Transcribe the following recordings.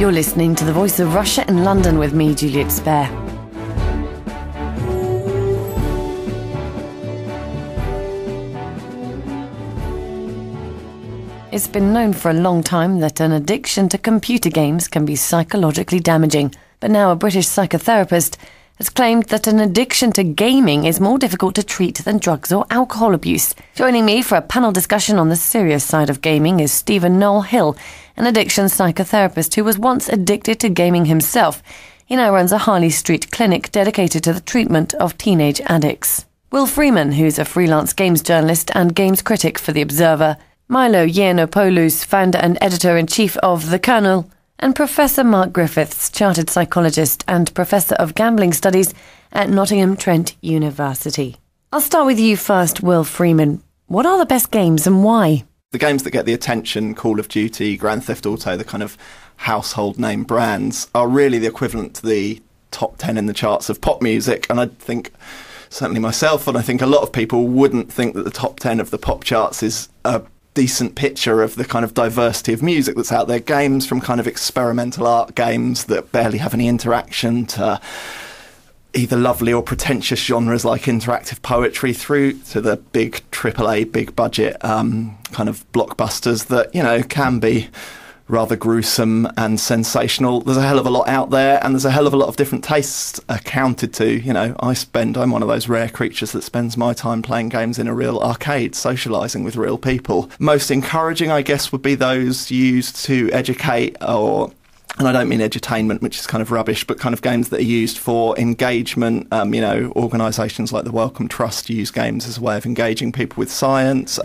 You're listening to The Voice of Russia in London with me, Juliet Spare. It's been known for a long time that an addiction to computer games can be psychologically damaging. But now a British psychotherapist has claimed that an addiction to gaming is more difficult to treat than drugs or alcohol abuse. Joining me for a panel discussion on the serious side of gaming is Stephen Noel-Hill, an addiction psychotherapist who was once addicted to gaming himself. He now runs a Harley Street clinic dedicated to the treatment of teenage addicts. Will Freeman, who's a freelance games journalist and games critic for The Observer. Milo Yiannopolous, founder and editor-in-chief of the Kernel. And Professor Mark Griffiths, chartered psychologist and Professor of Gambling Studies at Nottingham Trent University. I'll start with you first, Will Freeman. What are the best games and why? The games that get the attention, Call of Duty, Grand Theft Auto, the kind of household name brands, are really the equivalent to the top 10 in the charts of pop music. And I think, certainly myself, and I think a lot of people wouldn't think that the top 10 of the pop charts is a decent picture of the kind of diversity of music that's out there. Games from kind of experimental art games that barely have any interaction to either lovely or pretentious genres like interactive poetry through to the big AAA, big budget kind of blockbusters that, you know, can be rather gruesome and sensational. There's a hell of a lot out there, and there's a hell of a lot of different tastes accounted to. You know, I'm one of those rare creatures that spends my time playing games in a real arcade, socialising with real people. Most encouraging, I guess, would be those used to educate and I don't mean edutainment, which is kind of rubbish, but kind of games that are used for engagement. You know, organisations like the Wellcome Trust use games as a way of engaging people with science.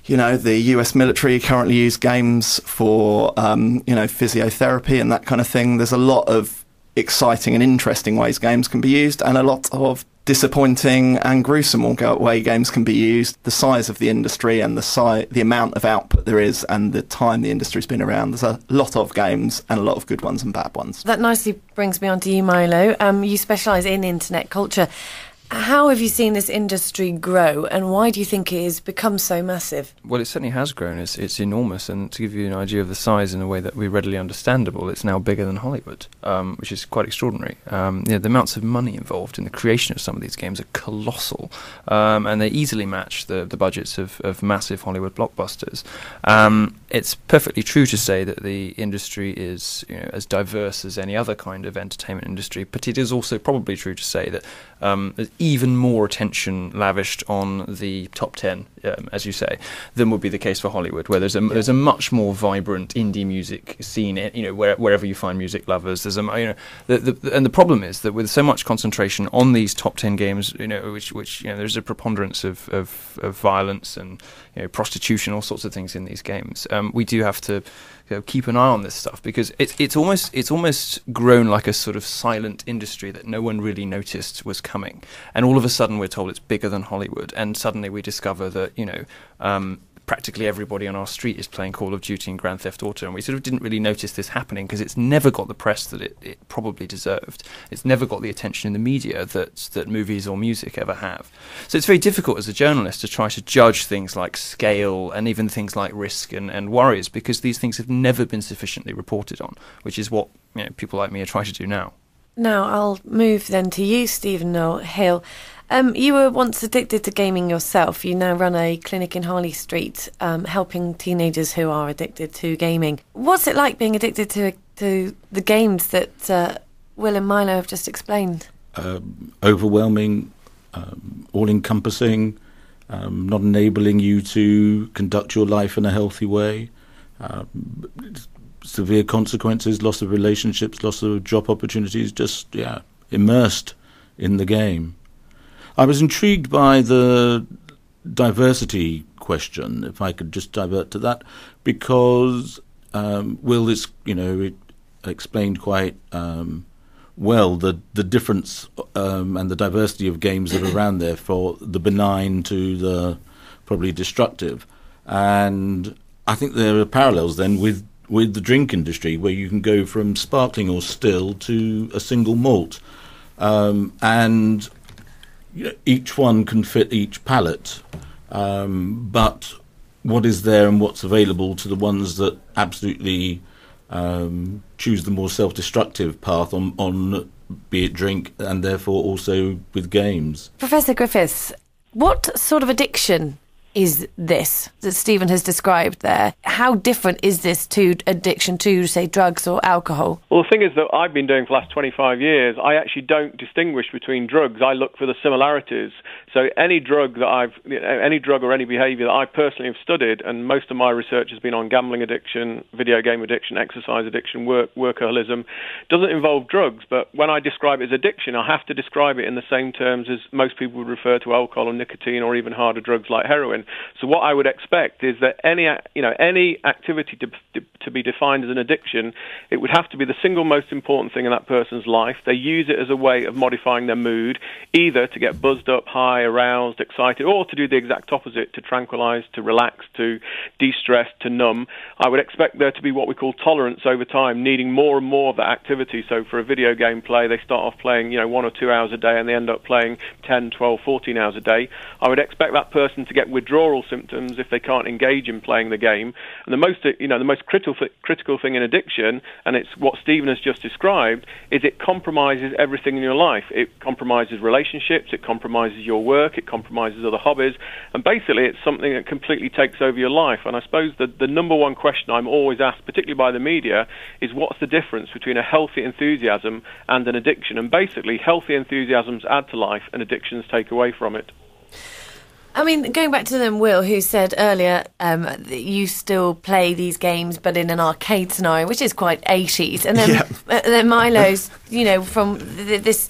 You know, the US military currently use games for, physiotherapy and that kind of thing. There's a lot of exciting and interesting ways games can be used, and a lot of disappointing and gruesome way games can be used. The size of the industry and the amount of output there is and the time the industry's been around, there's a lot of games and a lot of good ones and bad ones. That nicely brings me on to you, Milo. You specialise in internet culture. How have you seen this industry grow, and why do you think it has become so massive? Well, it certainly has grown. It's enormous, and to give you an idea of the size in a way that we're readily understandable, it's now bigger than Hollywood, which is quite extraordinary. The amounts of money involved in the creation of some of these games are colossal, and they easily match the budgets of massive Hollywood blockbusters. It's perfectly true to say that the industry is, you know, as diverse as any other kind of entertainment industry, but it is also probably true to say that there's even more attention lavished on the top 10, as you say, than would be the case for Hollywood, where there's a much more vibrant indie music scene. You know, wherever you find music lovers, there's and the problem is that with so much concentration on these top 10 games, you know, which you know, there's a preponderance of violence and, you know, prostitution, all sorts of things in these games. We do have to keep an eye on this stuff, because it's almost grown like a sort of silent industry that no one really noticed was coming, and all of a sudden we're told it's bigger than Hollywood, and suddenly we discover that, you know, practically everybody on our street is playing Call of Duty and Grand Theft Auto, and we sort of didn't really notice this happening because it's never got the press that it probably deserved. It's never got the attention in the media that movies or music ever have. So it's very difficult as a journalist to try to judge things like scale and even things like risk and worries, because these things have never been sufficiently reported on, which is what, you know, people like me are trying to do now. Now I'll move then to you, Stephen Noel-Hill. You were once addicted to gaming yourself. You now run a clinic in Harley Street, helping teenagers who are addicted to gaming. What's it like being addicted to the games that Will and Milo have just explained? Overwhelming, all-encompassing, not enabling you to conduct your life in a healthy way. Severe consequences, loss of relationships, loss of job opportunities, just, immersed in the game. I was intrigued by the diversity question, if I could just divert to that, because Will is, it explained quite well the difference and the diversity of games that are around there, for the benign to the probably destructive. And I think there are parallels then with the drink industry, where you can go from sparkling or still to a single malt. And each one can fit each palate, but what is there and what's available to the ones that absolutely choose the more self-destructive path on be it drink and therefore also with games. Professor Griffiths, what sort of addiction is this that Stephen has described there? How different is this to addiction to, say, drugs or alcohol? Well, the thing is that I've been doing for the last 25 years, I actually don't distinguish between drugs. I look for the similarities. So any drug any drug or any behaviour that I personally have studied, and most of my research has been on gambling addiction, video game addiction, exercise addiction, workaholism, doesn't involve drugs. But when I describe it as addiction, I have to describe it in the same terms as most people would refer to alcohol or nicotine or even harder drugs like heroin. So what I would expect is that any activity to be defined as an addiction, it would have to be the single most important thing in that person's life. They use it as a way of modifying their mood, either to get buzzed up, high, aroused, excited, or to do the exact opposite, to tranquilize, to relax, to de-stress, to numb. I would expect there to be what we call tolerance over time, needing more and more of that activity. So for a video game play, they start off playing 1 or 2 hours a day and they end up playing 10, 12, 14 hours a day. I would expect that person to get withdrawal symptoms if they can't engage in playing the game. And the most critical thing in addiction, and it's what Stephen has just described, is it compromises everything in your life. It compromises relationships, it compromises your work, it compromises other hobbies, and basically it's something that completely takes over your life. And I suppose the number one question I'm always asked, particularly by the media, is what's the difference between a healthy enthusiasm and an addiction? And basically, healthy enthusiasms add to life and addictions take away from it. I mean, going back to them, Will, who said earlier that you still play these games, but in an arcade scenario, which is quite 80s. And then Milo's, from this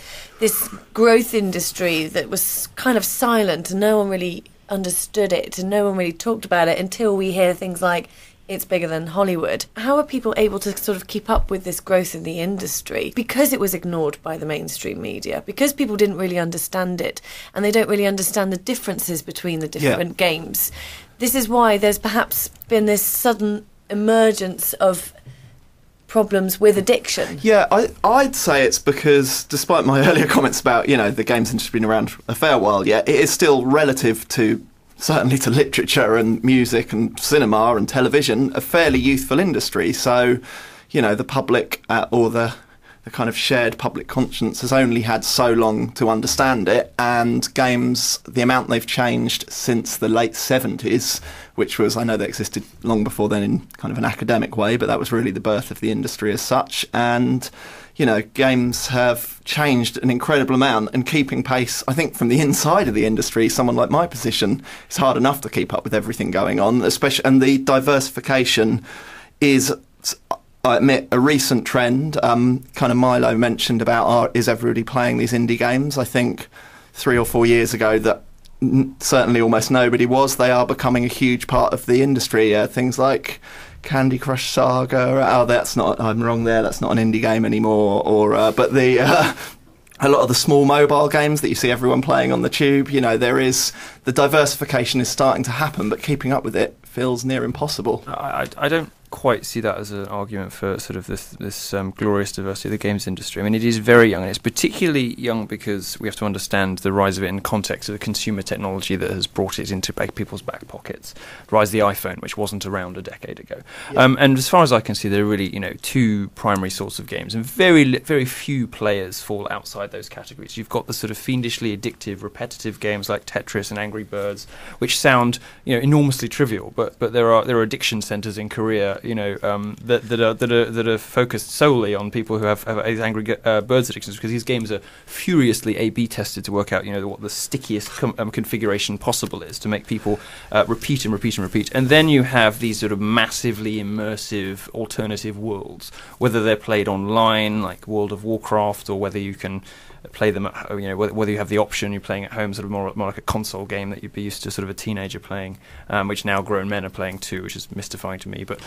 growth industry that was kind of silent and no one really understood it and no one really talked about it until we hear things like, it's bigger than Hollywood. How are people able to sort of keep up with this growth in the industry? Because it was ignored by the mainstream media, because people didn't really understand it, and they don't really understand the differences between the different games. This is why there's perhaps been this sudden emergence of problems with addiction. Yeah, I'd say it's because, despite my earlier comments about, the games industry being around a fair while, it is still relative to certainly to literature and music and cinema and television, a fairly youthful industry. So, the public or the kind of shared public conscience has only had so long to understand it. And games, the amount they've changed since the late 70s, which was, I know they existed long before then in kind of an academic way, but that was really the birth of the industry as such. And games have changed an incredible amount, and keeping pace, I think, from the inside of the industry, someone like my position, it's hard enough to keep up with everything going on, especially, and the diversification is, I admit, a recent trend. Kind of Milo mentioned about, is everybody playing these indie games? I think 3 or 4 years ago that certainly almost nobody was. They are becoming a huge part of the industry. Things like Candy Crush Saga. I'm wrong there. That's not an indie game anymore. But a lot of the small mobile games that you see everyone playing on the tube, there is, the diversification is starting to happen, but keeping up with it feels near impossible. I don't quite see that as an argument for sort of this glorious diversity of the games industry. I mean, it is very young, and it's particularly young because we have to understand the rise of it in the context of the consumer technology that has brought it into people's back pockets. The rise of the iPhone, which wasn't around a decade ago. Yeah. And as far as I can see, there are really, two primary sorts of games, and very few players fall outside those categories. You've got the sort of fiendishly addictive, repetitive games like Tetris and Angry Birds, which sound, enormously trivial, but there are addiction centres in Korea, that are focused solely on people who have Angry Birds addictions, because these games are furiously A/B tested to work out, what the stickiest configuration possible is to make people repeat and repeat and repeat. And then you have these sort of massively immersive alternative worlds, whether they're played online, like World of Warcraft, or whether you can play them at home, whether you have the option, you're playing at home, sort of more like a console game that you'd be used to sort of a teenager playing, which now grown men are playing too, which is mystifying to me. But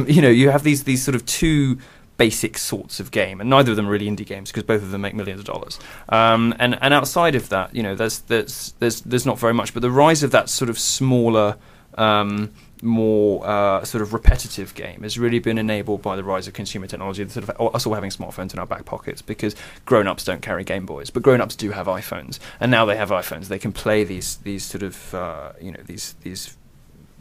you have these sort of two basic sorts of game, and neither of them are really indie games because both of them make millions of dollars. And outside of that, there's not very much. But the rise of that sort of smaller, more sort of repetitive game has really been enabled by the rise of consumer technology, sort of us all having smartphones in our back pockets, because grown-ups don't carry Game Boys, but grown-ups do have iPhones, and now they have iPhones. They can play these sort of these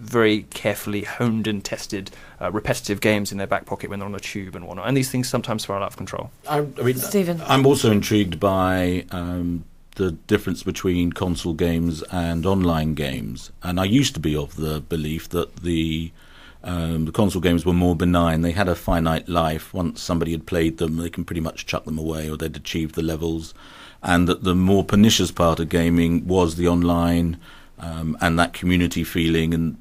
very carefully honed and tested repetitive games in their back pocket when they're on a tube and whatnot. And these things sometimes spiral out of control. I mean, Stephen? I'm also intrigued by the difference between console games and online games. And I used to be of the belief that the console games were more benign. They had a finite life. Once somebody had played them, they can pretty much chuck them away, or they'd achieved the levels. And that the more pernicious part of gaming was the online and that community feeling.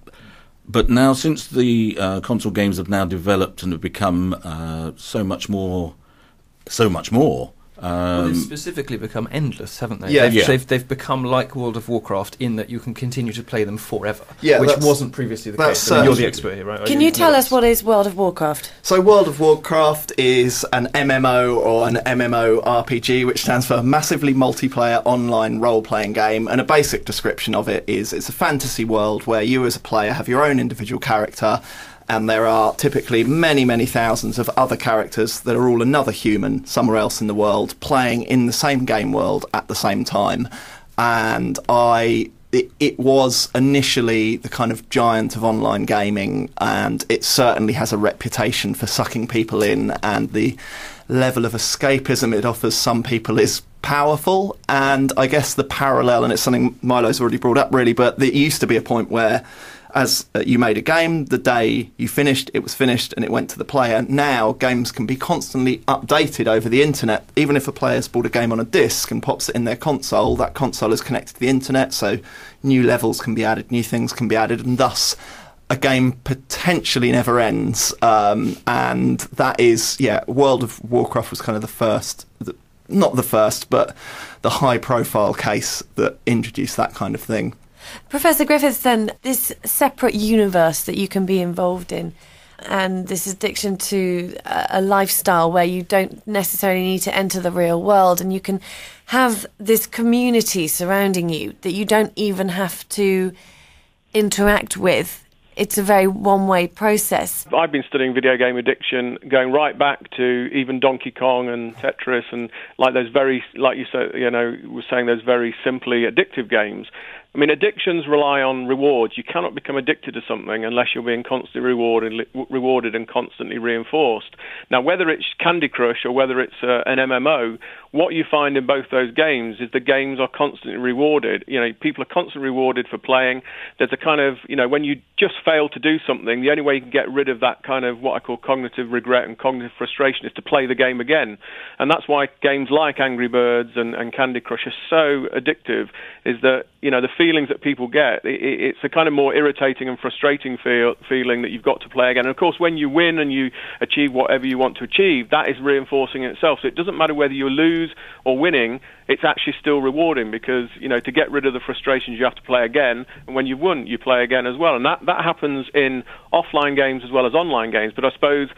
But now, since the console games have now developed and have become so much more, Well, they've specifically become endless, haven't they? Yeah. They've become like World of Warcraft in that you can continue to play them forever, Yeah, which that's- wasn't previously the that's case. I mean, you're the certainly- expert here, right? Can you tell us what is World of Warcraft? So World of Warcraft is an MMO, or an MMORPG, which stands for Massively Multiplayer Online Role-Playing Game, and a basic description of it is it's a fantasy world where you as a player have your own individual character, and there are typically many, many thousands of other characters that are all another human somewhere else in the world playing in the same game world at the same time. And it was initially the kind of giant of online gaming, and it certainly has a reputation for sucking people in, and the level of escapism it offers some people is powerful. And I guess the parallel, and it's something Milo's already brought up really, but there used to be a point where as you made a game, the day you finished, it was finished and it went to the player. Now, games can be constantly updated over the internet. Even if a player's bought a game on a disc and pops it in their console, that console is connected to the internet, so new levels can be added, new things can be added, and thus a game potentially never ends. And that is, World of Warcraft was kind of the first, not the first, but the high-profile case that introduced that kind of thing. Professor Griffiths, then, this separate universe that you can be involved in, and this addiction to a lifestyle where you don't necessarily need to enter the real world, and you can have this community surrounding you that you don't even have to interact with. It's a very one-way process. I've been studying video game addiction going right back to even Donkey Kong and Tetris, and like those very, like you said, was saying, those very simply addictive games. I mean, addictions rely on rewards. You cannot become addicted to something unless you're being constantly rewarded and constantly reinforced. Now, whether it's Candy Crush or whether it's an MMO, what you find in both those games is the games are constantly rewarded. People are constantly rewarded for playing. There's a kind of, when you just fail to do something, the only way you can get rid of that kind of what I call cognitive regret and cognitive frustration is to play the game again. And that's why games like Angry Birds and Candy Crush are so addictive, is that, the feelings that people get, it's a kind of more irritating and frustrating feeling that you've got to play again. And of course, when you win and you achieve whatever you want to achieve, that is reinforcing itself. So it doesn't matter whether you lose or winning, it's actually still rewarding, because, to get rid of the frustrations, you have to play again. And when you've won, you play again as well. And that happens in offline games as well as online games. But I suppose,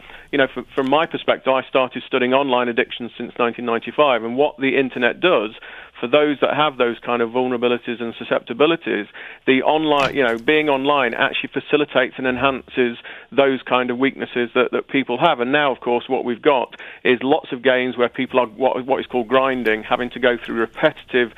from my perspective, I started studying online addiction since 1995. And what the internet does for those that have those kind of vulnerabilities and susceptibilities, the online, being online actually facilitates and enhances those kind of weaknesses that people have. And now, of course, what we've got is lots of games where people are what is called grinding, having to go through repetitive,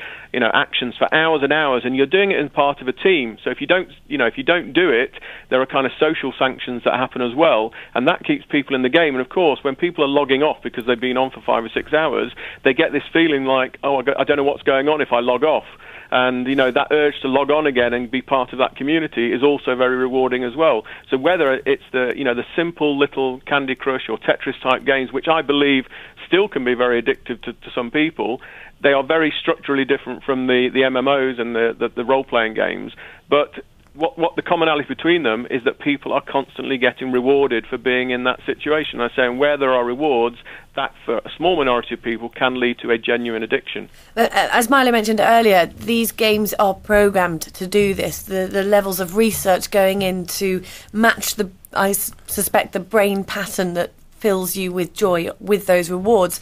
actions for hours and hours, and you're doing it in part of a team. So if you don't do it, there are kind of social sanctions that happen as well, and that keeps people in the game. And of course, when people are logging off because they've been on for 5 or 6 hours, they get this feeling like, I don't know what's going on if I log off. And, that urge to log on again and be part of that community is also very rewarding as well. So whether it's the simple little Candy Crush or Tetris type games, which I believe still can be very addictive to some people, they are very structurally different from the MMOs and the role-playing games. But what the commonality between them is that people are constantly getting rewarded for being in that situation. I'm saying where there are rewards, that for a small minority of people can lead to a genuine addiction. But as Milo mentioned earlier, these games are programmed to do this. The levels of research going in to match I suspect, the brain pattern that fills you with joy with those rewards.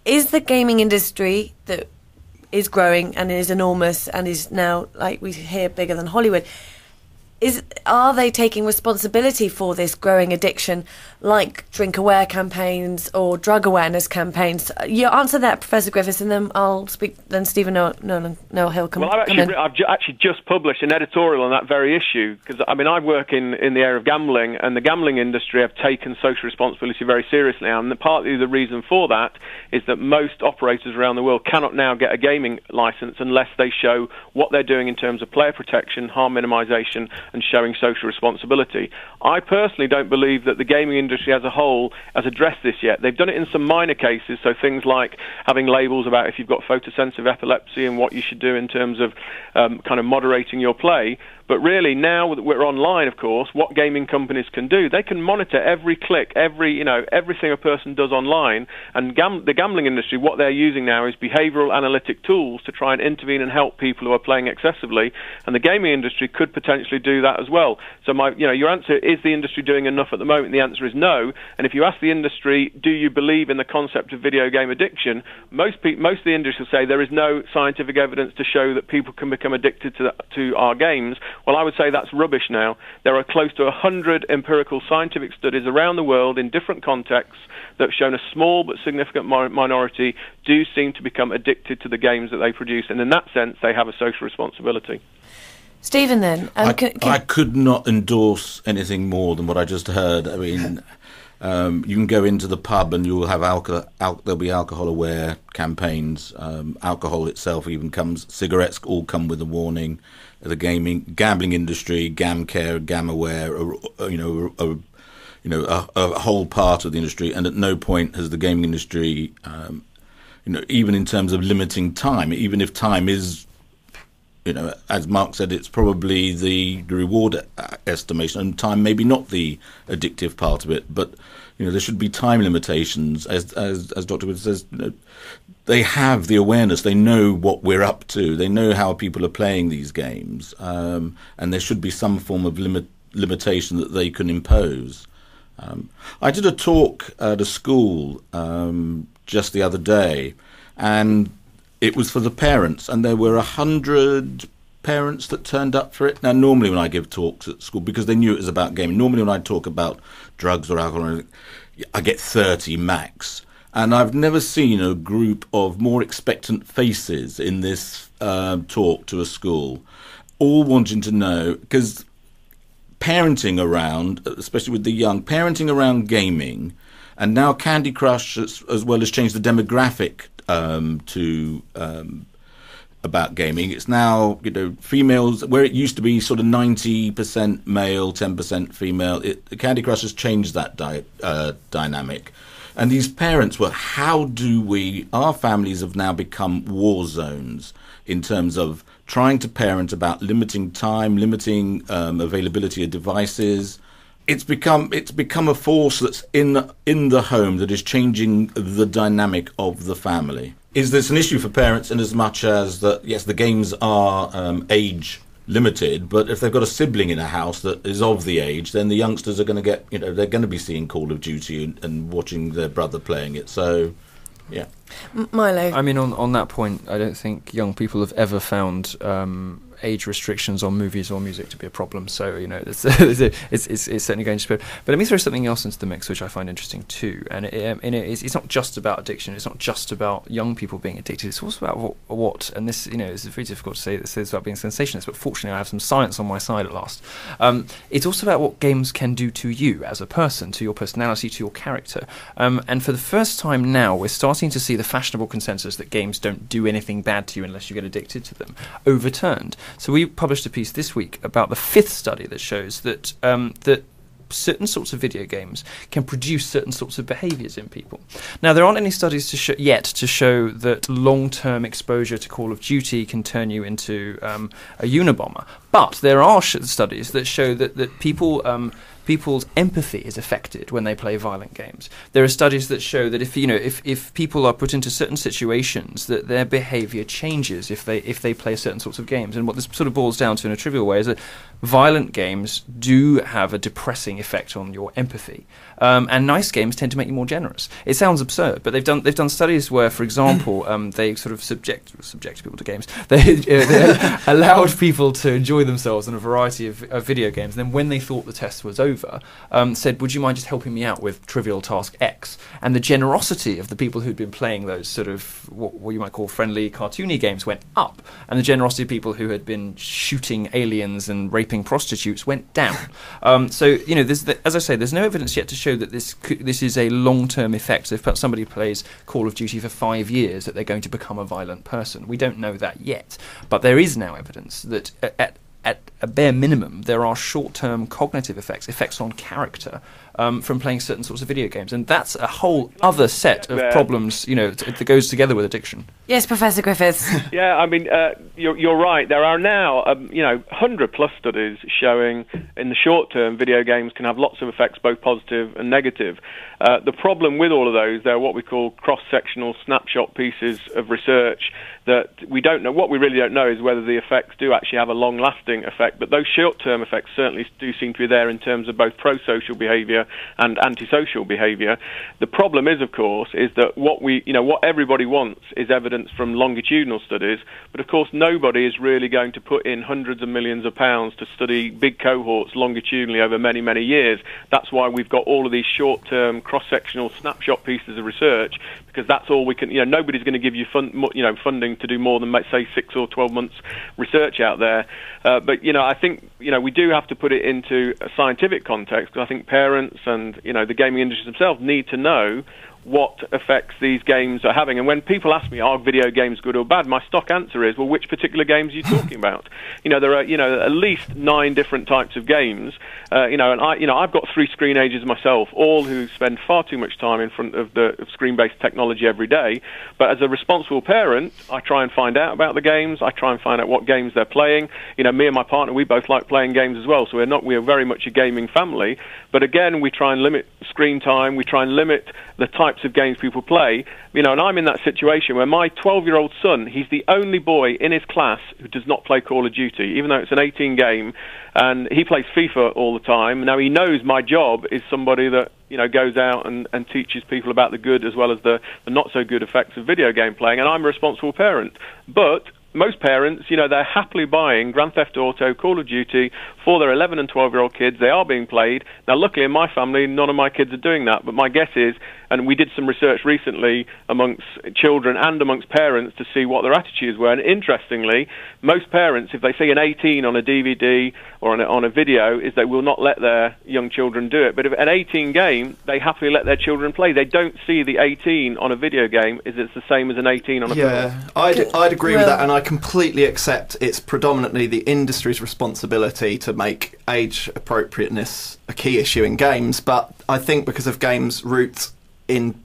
Is the gaming industry that is growing and is enormous and is now, like we hear, bigger than Hollywood, Are they taking responsibility for this growing addiction, like drink aware campaigns or drug awareness campaigns? You answer that, Professor Griffiths, and then I'll speak. Then Stephen Noel-Hill come. Well, I've actually just published an editorial on that very issue, because I mean I work in the area of gambling, and the gambling industry have taken social responsibility very seriously, and partly the reason for that is that most operators around the world cannot now get a gaming license unless they show what they're doing in terms of player protection, harm minimisation, and showing social responsibility. I personally don't believe that the gaming industry as a whole has addressed this yet. They've done it in some minor cases, so things like having labels about if you've got photosensitive epilepsy and what you should do in terms of kind of moderating your play. But really, now that we're online, of course, what gaming companies can do, they can monitor every click, everything a person does online. And the gambling industry, what they're using now is behavioural analytic tools to try and intervene and help people who are playing excessively. And the gaming industry could potentially do that as well. So your answer, is the industry doing enough at the moment? The answer is no. And if you ask the industry, do you believe in the concept of video game addiction? Most of the industry will say there is no scientific evidence to show that people can become addicted to our games. Well, I would say that's rubbish now. There are close to 100 empirical scientific studies around the world in different contexts that have shown a small but significant minority do seem to become addicted to the games that they produce, and in that sense they have a social responsibility. Stephen, then? I could not endorse anything more than what I just heard. I mean, you can go into the pub and you'll have there'll be alcohol-aware campaigns. Alcohol itself even cigarettes all come with a warning. The gambling industry, GamCare, GamAware, a whole part of the industry, and at no point has the gaming industry, even in terms of limiting time, even if time is, as Mark said, it's probably the reward estimation, and time maybe not the addictive part of it, but there should be time limitations. As Dr. Wood says, they have the awareness. They know what we're up to. They know how people are playing these games, and there should be some form of limitation that they can impose. I did a talk at a school just the other day, and it was for the parents, and there were 100 parents that turned up for it. Now, normally when I give talks at school, because they knew it was about gaming, normally when I talk about drugs or alcohol, I get 30 max. And I've never seen a group of more expectant faces in this talk to a school, all wanting to know, because parenting around, especially with the young, parenting around gaming, and now Candy Crush as well has changed the demographic about gaming. It's now, females, where it used to be sort of 90% male, 10% female, Candy Crush has changed that dynamic. And these parents were, our families have now become war zones in terms of trying to parent about limiting time, limiting availability of devices. It's become a force that's in the home that is changing the dynamic of the family. Is this an issue for parents in as much as that, yes, the games are age limited, but if they've got a sibling in a house that is of the age, then the youngsters are going to get, they're going to be seeing Call of Duty and watching their brother playing it. So, yeah. Milo. I mean, on that point, I don't think young people have ever found age restrictions on movies or music to be a problem. So, it's certainly going to spread. But let me throw something else into the mix, which I find interesting too. And it's not just about addiction. It's not just about young people being addicted. It's also about what and this, it's very difficult to say this about being sensationalist, but fortunately I have some science on my side at last. It's also about what games can do to you as a person, to your personality, to your character. And for the first time now, we're starting to see the fashionable consensus that games don't do anything bad to you unless you get addicted to them overturned. So we published a piece this week about the 5th study that shows that that certain sorts of video games can produce certain sorts of behaviours in people. Now, there aren't any studies to show that long-term exposure to Call of Duty can turn you into a Unabomber. But there are studies that show that people's empathy is affected when they play violent games. There are studies that show that if people are put into certain situations, that their behaviour changes if they play certain sorts of games. And what this sort of boils down to in a trivial way is that violent games do have a depressing effect on your empathy, and nice games tend to make you more generous. It sounds absurd, but they've done studies where, for example, they sort of subject people to games. They allowed people to enjoy enjoy themselves in a variety of video games. And then when they thought the test was over, said, would you mind just helping me out with trivial task X? And the generosity of the people who'd been playing those sort of what you might call friendly, cartoony games went up, and the generosity of people who had been shooting aliens and raping prostitutes went down. So, you know, as I say, there's no evidence yet to show that this is a long-term effect. If somebody plays Call of Duty for 5 years, that they're going to become a violent person. We don't know that yet, but there is now evidence that at a bare minimum, there are short-term cognitive effects on character from playing certain sorts of video games, and that's a whole other set of problems, you know, that goes together with addiction. Yes, Professor Griffiths. Yeah, I mean, you're right. There are now, 100+ studies showing in the short term video games can have lots of effects, both positive and negative. The problem with all of those, they're what we call cross-sectional snapshot pieces of research that we don't know. What we really don't know is whether the effects do actually have a long-lasting effect, but those short-term effects certainly do seem to be there in terms of both pro-social behaviour and antisocial behaviour. The problem is, of course, is that what everybody wants is evidence from longitudinal studies, but of course nobody is really going to put in hundreds of millions of pounds to study big cohorts longitudinally over many, many years. That's why we've got all of these short-term cross-sectional snapshot pieces of research, because that's all we can, nobody's going to give you funding to do more than, say, 6 or 12 months research out there. But I think, we do have to put it into a scientific context, because I think parents and, the gaming industry themselves need to know what effects these games are having. And when people ask me, are video games good or bad, my stock answer is, well, which particular games are you talking about? There are, at least 9 different types of games, and I've got 3 screen-agers myself, all who spend far too much time in front of screen-based technology every day. But as a responsible parent, I try and find out about the games. I try and find out what games they're playing. Me and my partner, we both like playing games as well, so we are very much a gaming family. But again, we try and limit screen time. We try and limit the types of games people play. And I'm in that situation where my 12-year-old son, he's the only boy in his class who does not play Call of Duty, even though it's an 18 game, and he plays FIFA all the time. Now, he knows my job is somebody that, goes out and teaches people about the good as well as the not-so-good effects of video game playing, and I'm a responsible parent. But most parents, they're happily buying Grand Theft Auto, Call of Duty for their 11 and 12-year-old kids. They are being played. Now, luckily in my family, none of my kids are doing that, but my guess is, and we did some research recently amongst children and amongst parents to see what their attitudes were, and interestingly, most parents, if they see an 18 on a DVD or on a video, is they will not let their young children do it. But if an 18 game, they happily let their children play. They don't see the 18 on a video game as it's the same as an 18 on a film. Yeah, I'd agree with that, and I completely accept it's predominantly the industry's responsibility to make age appropriateness a key issue in games, but I think because of games' roots in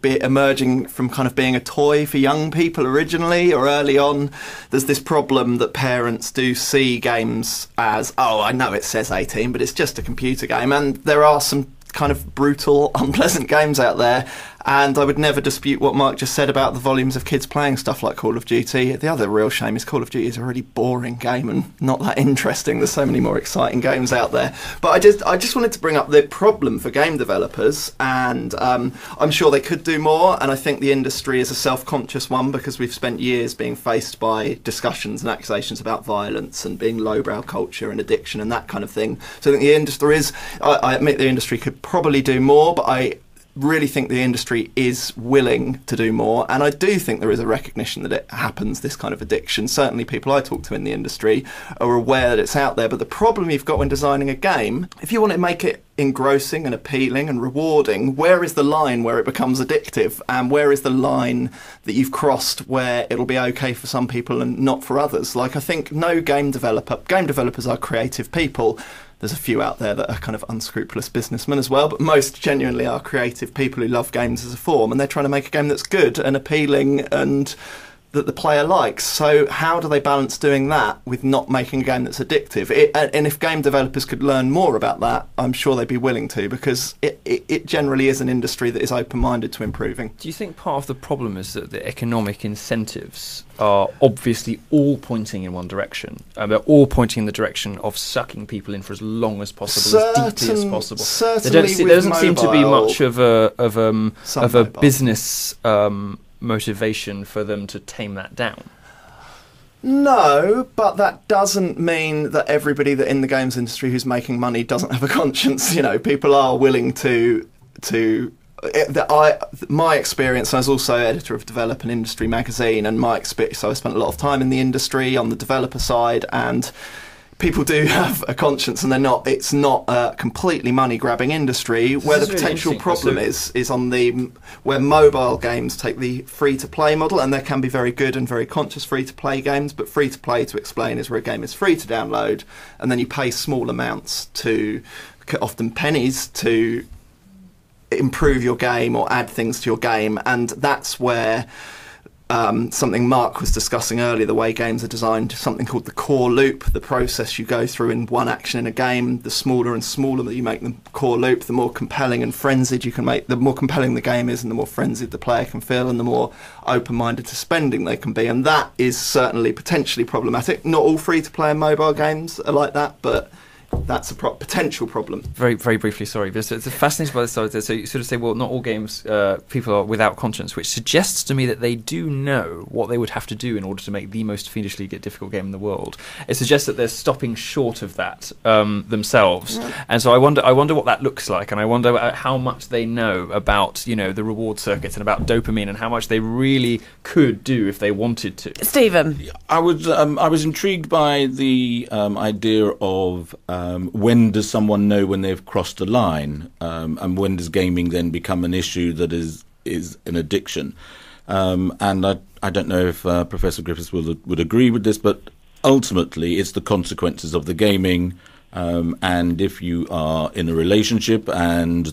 emerging from kind of being a toy for young people originally or early on, there's this problem that parents do see games as, oh, I know it says 18, but it's just a computer game, and there are some kind of brutal, unpleasant games out there. And I would never dispute what Mark just said about the volumes of kids playing stuff like Call of Duty. The other real shame is Call of Duty is a really boring game and not that interesting. There's so many more exciting games out there. But I just wanted to bring up the problem for game developers, and I'm sure they could do more. And I think the industry is a self-conscious one because we've spent years being faced by discussions and accusations about violence and being lowbrow culture and addiction and that kind of thing. So I think the industry is, I admit the industry could probably do more, but I really think the industry is willing to do more, and I do think there is a recognition that it happens, this kind of addiction. Certainly people I talk to in the industry are aware that it's out there, but the problem you've got when designing a game, if you want to make it engrossing and appealing and rewarding, where is the line where it becomes addictive, and where is the line that you've crossed where it'll be okay for some people and not for others? Like, I think no game developers are creative people. There's a few out there that are kind of unscrupulous businessmen as well, but most genuinely are creative people who love games as a form, and they're trying to make a game that's good and appealing and that the player likes. So how do they balance doing that with not making a game that's addictive? And if game developers could learn more about that, I'm sure they'd be willing to, because it generally is an industry that is open-minded to improving. Do you think part of the problem is that the economic incentives are obviously all pointing in one direction? They're all pointing in the direction of sucking people in for as long as possible, as deeply as possible. Certainly there doesn't seem to be much of a business motivation for them to tame that down. No, but that doesn't mean that everybody that in the games industry who's making money doesn't have a conscience. You know, people are willing to my experience, I was also editor of Develop an Industry magazine, and my experience, so I spent a lot of time in the industry on the developer side, and people do have a conscience, and it's not a completely money grabbing industry. Where the potential problem is on where mobile games take the free to play model, and there can be very good and very conscious free to play games, but free to play, to explain, is where a game is free to download and then you pay small amounts, to often pennies, to improve your game or add things to your game. And that's where something Mark was discussing earlier, the way games are designed, something called the core loop, the process you go through in one action in a game. The smaller and smaller that you make the core loop, the more compelling and frenzied you can make, the more compelling the game is, and the more frenzied the player can feel, and the more open-minded to spending they can be. And that is certainly potentially problematic. Not all free-to-play and mobile games are like that, but that's a potential problem. Very, very briefly, sorry, but it's fascinating by this side. So you sort of say, well, not all games people are without conscience, which suggests to me that they do know what they would have to do in order to make the most fiendishly difficult game in the world. It suggests that they're stopping short of that themselves, and so I wonder what that looks like, and I wonder how much they know about, you know, the reward circuits and about dopamine, and how much they really could do if they wanted to. Stephen, I was intrigued by the idea of when does someone know when they've crossed a line, and when does gaming then become an issue that is an addiction? And I don't know if Professor Griffiths would agree with this, but ultimately it's the consequences of the gaming. And if you are in a relationship and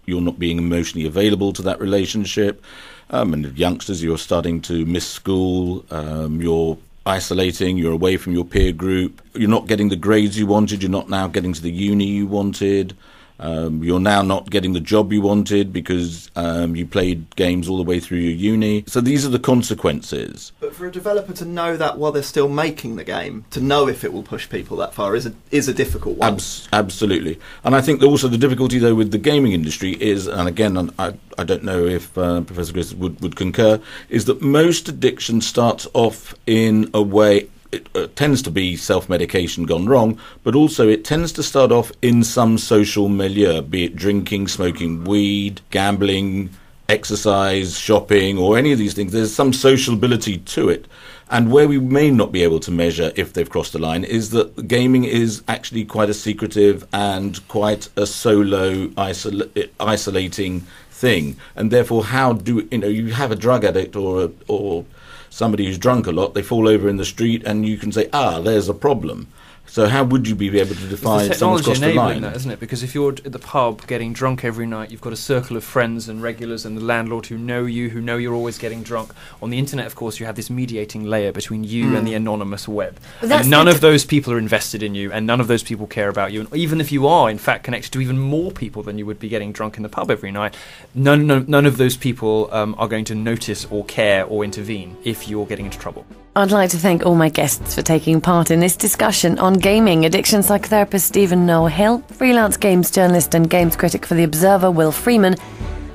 you're not being emotionally available to that relationship, and if youngsters, you're starting to miss school, you're isolating, you're away from your peer group, you're not getting the grades you wanted, you're not now getting to the uni you wanted, you're now not getting the job you wanted because you played games all the way through your uni. So these are the consequences. But for a developer to know that while they're still making the game, to know if it will push people that far is a difficult one. Absolutely. And I think also the difficulty, though, with the gaming industry is, and again, I don't know if Professor Griffiths would concur, is that most addiction starts off in a way. It tends to be self-medication gone wrong, but also it tends to start off in some social milieu, be it drinking, smoking weed, gambling, exercise, shopping, or any of these things. There's some sociability to it. And where we may not be able to measure if they've crossed the line is that gaming is actually quite a secretive and quite a solo, isolating thing. And therefore, how do you have a drug addict or somebody who's drunk a lot, they fall over in the street, and you can say, there's a problem. So how would you be able to define someone's crossed the line? That, isn't it? Because if you're at the pub getting drunk every night, you've got a circle of friends and regulars and the landlord who know you're always getting drunk. On the internet, of course, you have this mediating layer between you and the anonymous web. And none of those people are invested in you, and none of those people care about you. And even if you are, in fact, connected to even more people than you would be getting drunk in the pub every night, none of those people are going to notice or care or intervene if you're getting into trouble. I'd like to thank all my guests for taking part in this discussion on gaming. Addiction psychotherapist Stephen Noel-Hill, freelance games journalist and games critic for The Observer Will Freeman,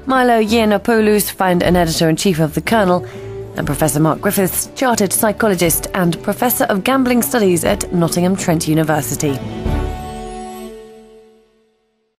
Milo Yiannopolous, founder and editor-in-chief of the Kernel, and Professor Mark Griffiths, chartered psychologist and Professor of Gambling Studies at Nottingham Trent University.